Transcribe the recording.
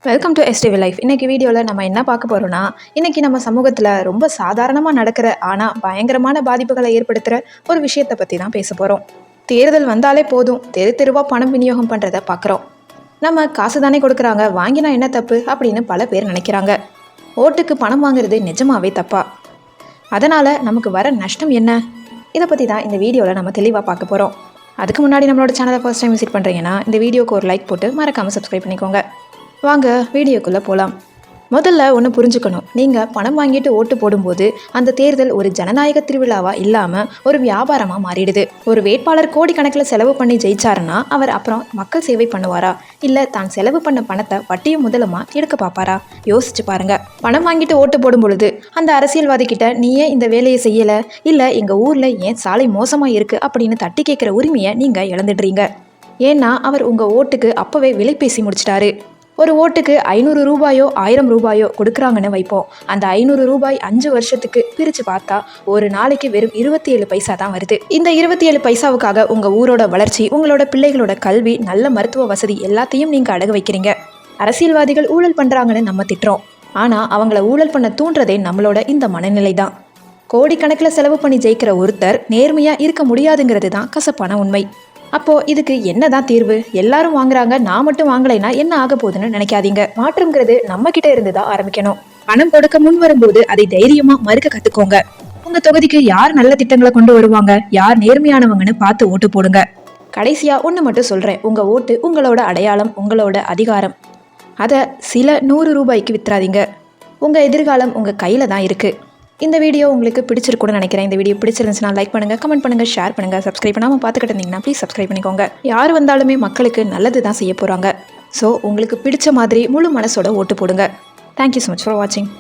Welcome to STV life. இன்றைக்கி வீடியோவில் நம்ம என்ன பார்க்க போகிறோன்னா, இன்றைக்கி நம்ம சமூகத்தில் ரொம்ப சாதாரணமாக நடக்கிற ஆனால் பயங்கரமான பாதிப்புகளை ஏற்படுத்துகிற ஒரு விஷயத்தை பற்றி தான் பேச போகிறோம். தேர்தல் வந்தாலே போதும் தெரு தெருவாக பணம் விநியோகம் பண்ணுறதை பார்க்குறோம். நம்ம காசு தானே கொடுக்குறாங்க, வாங்கினா என்ன தப்பு அப்படின்னு பல பேர் நினைக்கிறாங்க. ஓட்டுக்கு பணம் வாங்குறது நிஜமாவே தப்பா? அதனால் நமக்கு வர நஷ்டம் என்ன? இதை பற்றி தான் இந்த வீடியோவில் நம்ம தெளிவாக பார்க்க போகிறோம். அதுக்கு முன்னாடி நம்மளோட சேனலை ஃபர்ஸ்ட் டைம் விசிட் பண்ணுறீங்கன்னா இந்த வீடியோக்கு ஒரு லைக் போட்டு மறக்காமல் சப்ஸ்கிரைப் பண்ணிக்கோங்க. வாங்க வீடியோக்குள்ளே போகலாம். முதல்ல ஒன்று புரிஞ்சுக்கணும், நீங்கள் பணம் வாங்கிட்டு ஓட்டு போடும்போது அந்த தேர்தல் ஒரு ஜனநாயக திருவிழாவாக இல்லாமல் ஒரு வியாபாரமாக மாறிடுது. ஒரு வேட்பாளர் கோடிக்கணக்கில் செலவு பண்ணி ஜெயிச்சாருன்னா அவர் அப்புறம் மக்கள் சேவை பண்ணுவாரா, இல்லை தான் செலவு பண்ண பணத்தை வட்டியும் முதலுமா எடுக்க பார்ப்பாரா? யோசிச்சு பாருங்க. பணம் வாங்கிட்டு ஓட்டு போடும் பொழுது அந்த அரசியல்வாதி கிட்ட நீ ஏன் இந்த வேலையை செய்யலை, இல்லை எங்கள் ஊரில் ஏன் சாலை மோசமாக இருக்குது அப்படின்னு தட்டி கேட்குற உரிமையை நீங்கள் இழந்துடுறீங்க. ஏன்னா அவர் உங்கள் ஓட்டுக்கு அப்போவே விலை பேசி முடிச்சிட்டாரு. ஒரு ஓட்டுக்கு 500 ரூபாயோ 1000 ரூபாயோ கொடுக்குறாங்கன்னு வைப்போம். அந்த 500 ரூபாய் 5 வருஷத்துக்கு பிரித்து பார்த்தா ஒரு நாளைக்கு வெறும் 27 பைசா தான் வருது. இந்த 27 பைசாவுக்காக உங்கள் ஊரோட வளர்ச்சி, உங்களோட பிள்ளைகளோட கல்வி, நல்ல மருத்துவ வசதி எல்லாத்தையும் நீங்கள் அடகு வைக்கிறீங்க. அரசியல்வாதிகள் ஊழல் பண்ணுறாங்கன்னு நம்ம திட்டுறோம், ஆனால் அவங்கள ஊழல் பண்ண தூண்டுறதே நம்மளோட இந்த மனநிலை தான். கோடிக்கணக்கில் செலவு பண்ணி ஜெயிக்கிற ஒருத்தர் நேர்மையாக இருக்க முடியாதுங்கிறது தான் கசப்பான உண்மை. அப்போது இதுக்கு என்ன தான் தீர்வு? எல்லாரும் வாங்குறாங்க, நான் மட்டும் வாங்கலைன்னா என்ன ஆக போகுதுன்னு நினைக்காதீங்க. மாற்றம்ங்கிறது நம்ம கிட்ட இருந்து தான் ஆரம்பிக்கணும். பணம் கொடுக்க முன் வரும்போது அதை தைரியமா மறுக்க கத்துக்கோங்க. உங்க தொகுதிக்கு யார் நல்ல திட்டங்களை கொண்டு வருவாங்க, யார் நேர்மையானவங்கன்னு பார்த்து ஓட்டு போடுங்க. கடைசியா ஒன்று மட்டும் சொல்றேன், உங்க ஓட்டு உங்களோட அடையாளம், உங்களோட அதிகாரம். அதை சில 100 ரூபாய்க்கு வித்துறாதீங்க. உங்க எதிர்காலம் உங்க கையில தான் இருக்கு. இந்த வீடியோ உங்களுக்கு பிடிச்சிருக்குன்னு நினைக்கிறேன். இந்த வீடியோ பிடிச்சிருந்துச்சுன்னா லைக் பண்ணுங்கள், கமெண்ட் பண்ணுங்கள், ஷேர் பண்ணுங்கள். சப்ஸ்கிரைப் பண்ணாமல் பார்த்துக்கிட்டு இருந்தீங்கன்னா ப்ளீஸ் சப்ஸ்கிரைப் பண்ணிக்கோங்க. யார் வந்தாலுமே மக்களுக்கு நல்லது தான் செய்ய போகிறாங்க. ஸோ உங்களுக்கு பிடிச்ச மாதிரி முழு மனசோட ஓட்டு போடுங்க. தேங்க்யூ ஸோ மச் ஃபார் வாட்சிங்.